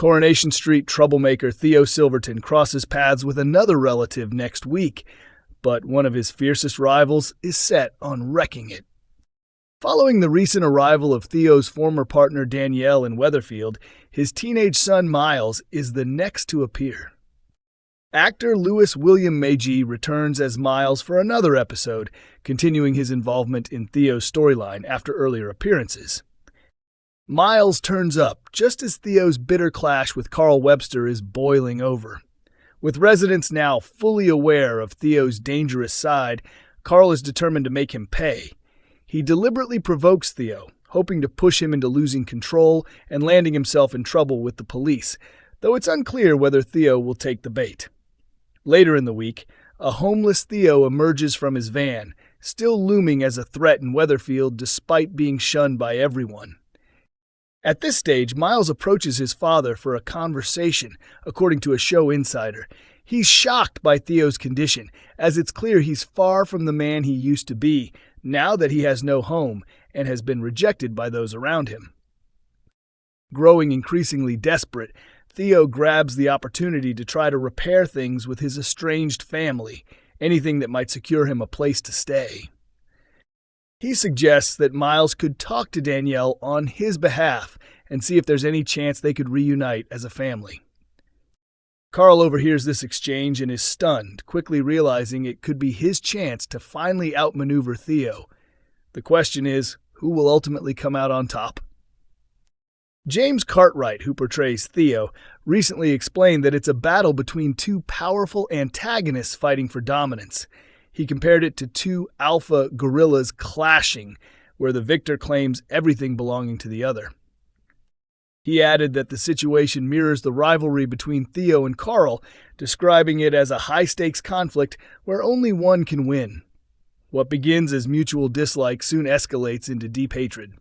Coronation Street troublemaker Theo Silverton crosses paths with another relative next week, but one of his fiercest rivals is set on wrecking it. Following the recent arrival of Theo's former partner Danielle in Weatherfield, his teenage son Miles is the next to appear. Actor Louis William Magee returns as Miles for another episode, continuing his involvement in Theo's storyline after earlier appearances. Miles turns up just as Theo's bitter clash with Carl Webster is boiling over. With residents now fully aware of Theo's dangerous side, Carl is determined to make him pay. He deliberately provokes Theo, hoping to push him into losing control and landing himself in trouble with the police, though it's unclear whether Theo will take the bait. Later in the week, a homeless Theo emerges from his van, still looming as a threat in Weatherfield despite being shunned by everyone. At this stage, Miles approaches his father for a conversation, according to a show insider. He's shocked by Theo's condition, as it's clear he's far from the man he used to be, now that he has no home and has been rejected by those around him. Growing increasingly desperate, Theo grabs the opportunity to try to repair things with his estranged family, anything that might secure him a place to stay. He suggests that Miles could talk to Danielle on his behalf and see if there's any chance they could reunite as a family. Carl overhears this exchange and is stunned, quickly realizing it could be his chance to finally outmaneuver Theo. The question is, who will ultimately come out on top? James Cartwright, who portrays Theo, recently explained that it's a battle between two powerful antagonists fighting for dominance. He compared it to two alpha gorillas clashing, where the victor claims everything belonging to the other. He added that the situation mirrors the rivalry between Theo and Carl, describing it as a high-stakes conflict where only one can win. What begins as mutual dislike soon escalates into deep hatred.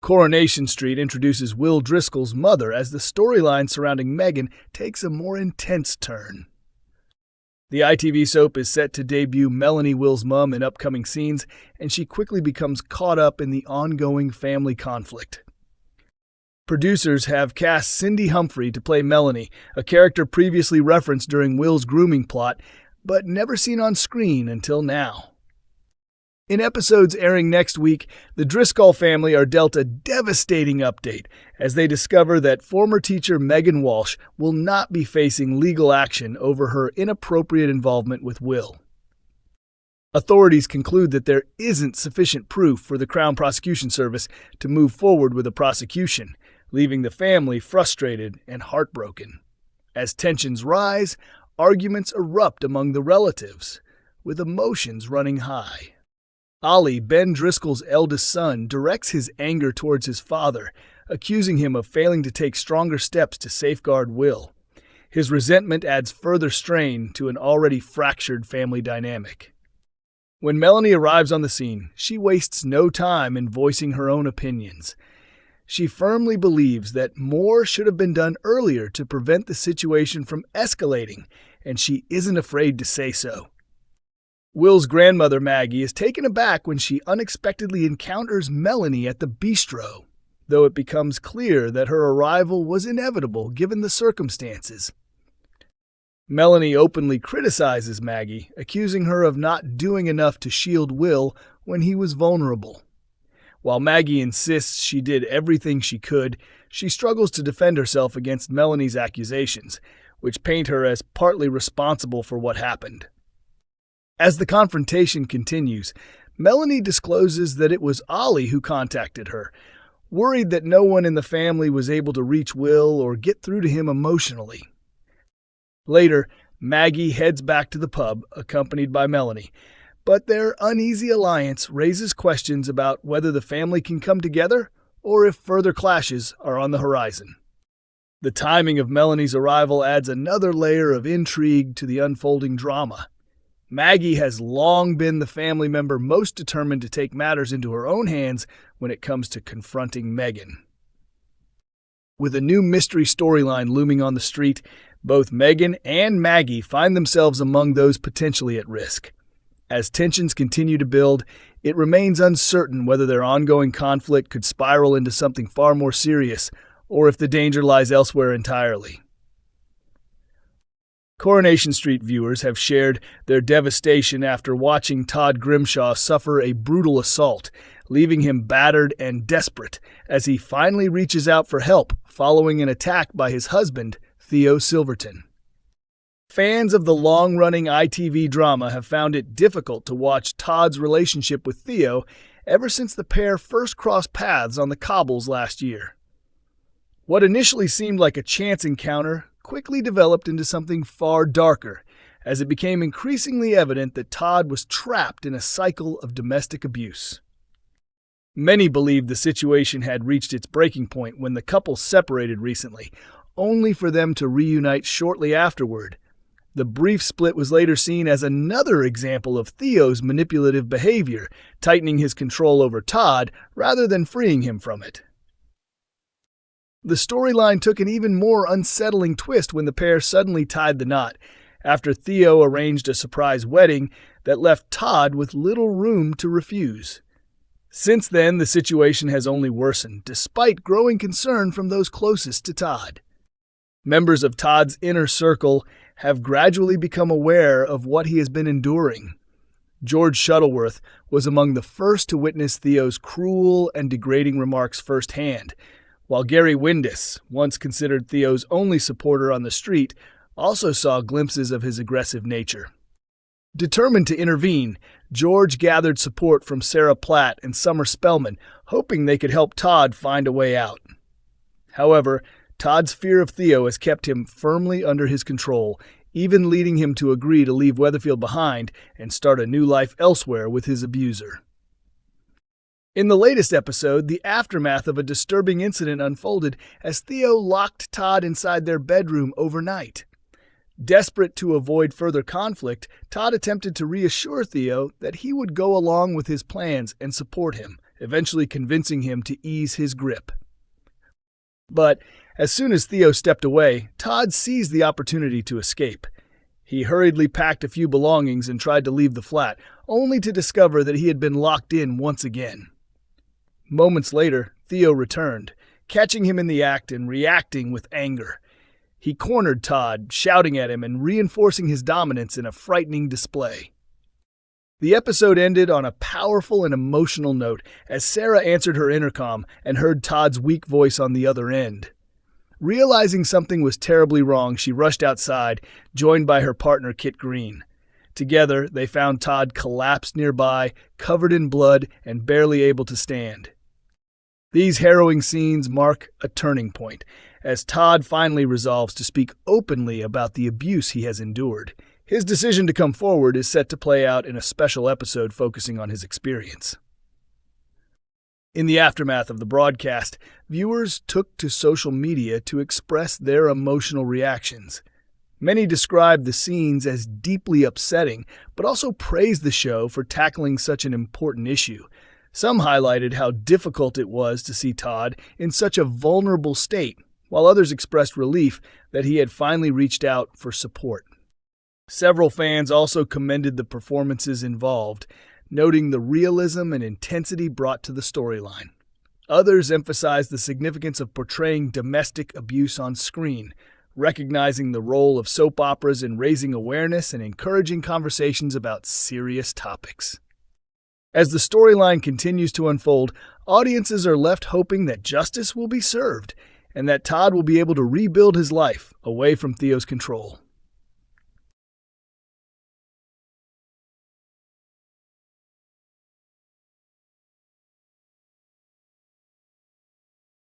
Coronation Street introduces Will Driscoll's mother as the storyline surrounding Megan takes a more intense turn. The ITV soap is set to debut Melanie, Will's mom, in upcoming scenes, and she quickly becomes caught up in the ongoing family conflict. Producers have cast Cindy Humphrey to play Melanie, a character previously referenced during Will's grooming plot, but never seen on screen until now. In episodes airing next week, the Driscoll family are dealt a devastating update as they discover that former teacher Megan Walsh will not be facing legal action over her inappropriate involvement with Will. Authorities conclude that there isn't sufficient proof for the Crown Prosecution Service to move forward with a prosecution, leaving the family frustrated and heartbroken. As tensions rise, arguments erupt among the relatives, with emotions running high. Ollie, Ben Driscoll's eldest son, directs his anger towards his father, accusing him of failing to take stronger steps to safeguard Will. His resentment adds further strain to an already fractured family dynamic. When Melanie arrives on the scene, she wastes no time in voicing her own opinions. She firmly believes that more should have been done earlier to prevent the situation from escalating, and she isn't afraid to say so. Will's grandmother, Maggie, is taken aback when she unexpectedly encounters Melanie at the bistro, though it becomes clear that her arrival was inevitable given the circumstances. Melanie openly criticizes Maggie, accusing her of not doing enough to shield Will when he was vulnerable. While Maggie insists she did everything she could, she struggles to defend herself against Melanie's accusations, which paint her as partly responsible for what happened. As the confrontation continues, Melanie discloses that it was Ollie who contacted her, worried that no one in the family was able to reach Will or get through to him emotionally. Later, Maggie heads back to the pub, accompanied by Melanie, but their uneasy alliance raises questions about whether the family can come together or if further clashes are on the horizon. The timing of Melanie's arrival adds another layer of intrigue to the unfolding drama. Maggie has long been the family member most determined to take matters into her own hands when it comes to confronting Megan. With a new mystery storyline looming on the street, both Megan and Maggie find themselves among those potentially at risk. As tensions continue to build, it remains uncertain whether their ongoing conflict could spiral into something far more serious or if the danger lies elsewhere entirely. Coronation Street viewers have shared their devastation after watching Todd Grimshaw suffer a brutal assault, leaving him battered and desperate as he finally reaches out for help following an attack by his husband, Theo Silverton. Fans of the long-running ITV drama have found it difficult to watch Todd's relationship with Theo ever since the pair first crossed paths on the cobbles last year. What initially seemed like a chance encounter quickly developed into something far darker, as it became increasingly evident that Todd was trapped in a cycle of domestic abuse. Many believed the situation had reached its breaking point when the couple separated recently, only for them to reunite shortly afterward. The brief split was later seen as another example of Theo's manipulative behavior, tightening his control over Todd rather than freeing him from it. The storyline took an even more unsettling twist when the pair suddenly tied the knot, after Theo arranged a surprise wedding that left Todd with little room to refuse. Since then, the situation has only worsened, despite growing concern from those closest to Todd. Members of Todd's inner circle have gradually become aware of what he has been enduring. George Shuttleworth was among the first to witness Theo's cruel and degrading remarks firsthand, while Gary Windus, once considered Theo's only supporter on the street, also saw glimpses of his aggressive nature. Determined to intervene, George gathered support from Sarah Platt and Summer Spellman, hoping they could help Todd find a way out. However, Todd's fear of Theo has kept him firmly under his control, even leading him to agree to leave Weatherfield behind and start a new life elsewhere with his abuser. In the latest episode, the aftermath of a disturbing incident unfolded as Theo locked Todd inside their bedroom overnight. Desperate to avoid further conflict, Todd attempted to reassure Theo that he would go along with his plans and support him, eventually convincing him to ease his grip. But as soon as Theo stepped away, Todd seized the opportunity to escape. He hurriedly packed a few belongings and tried to leave the flat, only to discover that he had been locked in once again. Moments later, Theo returned, catching him in the act and reacting with anger. He cornered Todd, shouting at him and reinforcing his dominance in a frightening display. The episode ended on a powerful and emotional note as Sarah answered her intercom and heard Todd's weak voice on the other end. Realizing something was terribly wrong, she rushed outside, joined by her partner Kit Green. Together, they found Todd collapsed nearby, covered in blood and barely able to stand. These harrowing scenes mark a turning point, as Todd finally resolves to speak openly about the abuse he has endured. His decision to come forward is set to play out in a special episode focusing on his experience. In the aftermath of the broadcast, viewers took to social media to express their emotional reactions. Many described the scenes as deeply upsetting, but also praised the show for tackling such an important issue. Some highlighted how difficult it was to see Todd in such a vulnerable state, while others expressed relief that he had finally reached out for support. Several fans also commended the performances involved, noting the realism and intensity brought to the storyline. Others emphasized the significance of portraying domestic abuse on screen, recognizing the role of soap operas in raising awareness and encouraging conversations about serious topics. As the storyline continues to unfold, audiences are left hoping that justice will be served and that Todd will be able to rebuild his life away from Theo's control.